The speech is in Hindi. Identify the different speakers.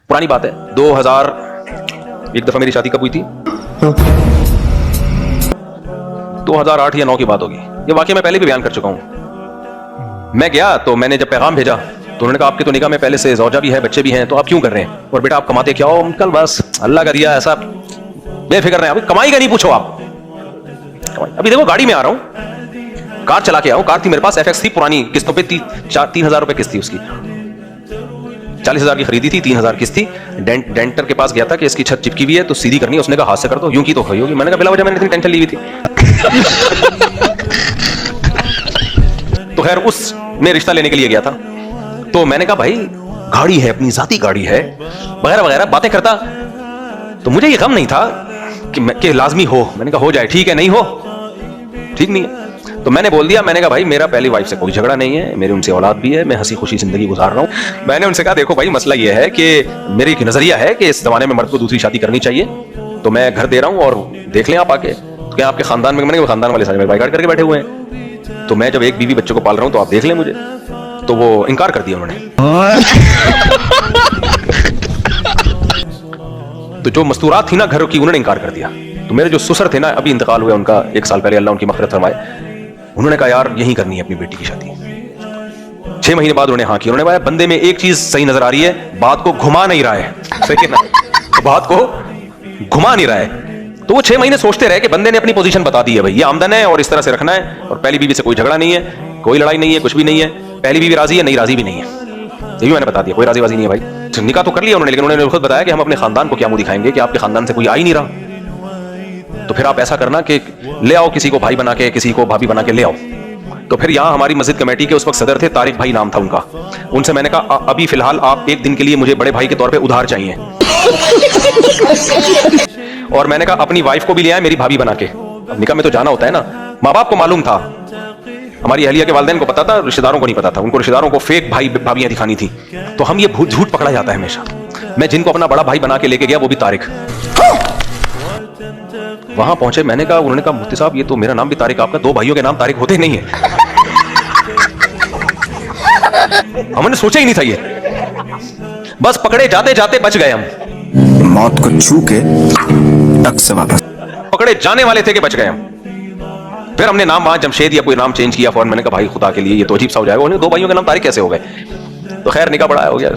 Speaker 1: पुरानी बात है, 2000 एक दफा मेरी शादी कब हुई थी, 2008 या 9 की बात होगी। ये वाकया मैं पहले भी बयान कर चुका हूं। मैं गया तो मैंने जब पैगाम भेजा तो उन्होंने कहा आपके तो निकाह में पहले से ज़ौजा भी है, बच्चे भी हैं, तो आप क्यों कर रहे हैं? और बेटा आप कमाते क्या हो? अंकल बस अल्लाह का दिया, ऐसा बेफिक्र नहीं। अभी कमाई का नहीं पूछो आप। अभी देखो गाड़ी में आ रहा हूं, कार चला के आया हूं, कार थी मेरे पास, FX थी, पुरानी किस्तों पे 3,000 रुपए किस्त थी उसकी, 40,000 की खरीदी थी, 3,000 किस्त थी। डेंटर के पास गया था कि इसकी छत चिपकी हुई है तो सीधी करनी है, उसने कहा हाथ से कर दो, यूं की तो खई होगी। मैंने कहा बिला वजह मैंने इतनी टेंशन ली हुई थी। तो खैर उसमें रिश्ता लेने के लिए गया था, तो मैंने कहा भाई गाड़ी है, अपनी जाती गाड़ी है, वगैरह वगैरह बातें करता। तो मुझे ये गम नहीं था कि लाजमी हो। मैंने कहा हो जाए, ठीक है, नहीं हो ठीक नहीं है। तो मैंने बोल दिया, मैंने कहा भाई मेरा पहली वाइफ से कोई झगड़ा नहीं है, मेरी उनसे औलाद भी है, मैं हंसी खुशी जिंदगी गुजार रहा हूं। मैंने उनसे कहा देखो भाई मसला ये है कि मेरी एक नजरिया है कि इस जमाने में मर्द को दूसरी शादी करनी चाहिए, तो मैं घर दे रहा हूं और देख लें आप आके। तो क्या आपके खानदान में? मैंने खानदान वाले सारे मेरे बाइकाट करके बैठे हुए हैं, तो मैं जब एक बीवी बच्चों को पाल रहा हूं तो आप देख लें मुझे। तो वो इनकार कर दिया उन्होंने। तो जो मस्तूरात थी ना घर की, उन्होंने इनकार कर दिया। तो मेरे जो ससुर थे ना, अभी इंतकाल हुआ उनका 1 साल पहले, अल्लाह उनकी मग़फ़िरत फरमाए, उन्होंने कहा यार यही करनी है अपनी बेटी की शादी। 6 महीने बाद उन्होंने हाँ की। उन्होंने कहा बंदे में एक चीज सही नजर आ रही है, बात को घुमा नहीं रहा है, सही है ना, तो बात को घुमा नहीं रहा है। तो वो 6 महीने सोचते रहे कि बंदे ने अपनी पोजीशन बता दी है, भाई ये आमदन है और इस तरह से रखना है, और पहली बीवी से कोई झगड़ा नहीं है, कोई लड़ाई नहीं है, कुछ भी नहीं है, पहली बीवी राजी है, नहीं राजी भी नहीं है, ये भी मैंने बता दिया, कोई राजी बाजी नहीं है भाई। निकाह तो कर लिया उन्होंने, लेकिन उन्होंने खुद बताया कि हम अपने खानदान को क्या मुंह दिखाएंगे कि आपके खानदान से कोई आ ही नहीं रहा, तो फिर आप ऐसा करना कि ले आओ किसी को भाई बना के, किसी को भाभी बना के ले आओ। तो फिर यहाँ हमारी मस्जिद कमेटी के उस वक्त सदर थे, तारिक भाई नाम था उनका। उनसे मैंने कहा अभी फिलहाल आप एक दिन के लिए मुझे बड़े भाई के तौर पे उधार चाहिए। और मैंने कहा अपनी वाइफ को भी ले आए मेरी भाभी बना के। अब निकाह में तो जाना होता है ना। माँ बाप को मालूम था, हमारी अहलिया के वालिदैन को पता था, रिश्तेदारों को नहीं पता था। उनको रिश्तेदारों को फेक भाई भाभियां दिखानी थी, तो हम ये झूठ पकड़ा जाता है हमेशा। मैं जिनको अपना बड़ा भाई बना के लेके गया वो भी तारिक। वहां पहुंचे, मैंने कहा, उन्होंने कहा मुफ्ती साहब ये तो मेरा नाम भी तारिक, आपका 2 भाइयों के नाम तारिक होते नहीं है। हमने सोचा ही नहीं था ये, बस पकड़े जाते जाते बच गए हम।
Speaker 2: मौत को छू के टक से वापस,
Speaker 1: पकड़े जाने वाले थे कि बच गए हम। फिर हमने नाम वहां जमशेद या कोई नाम चेंज किया फौरन। मैंने कहा भाई खुदा के लिए ये तो अजीब सा हो जाएगा, 2 भाइयों के नाम तारिक कैसे हो गए? तो खैर निकाह बड़ा हो गया।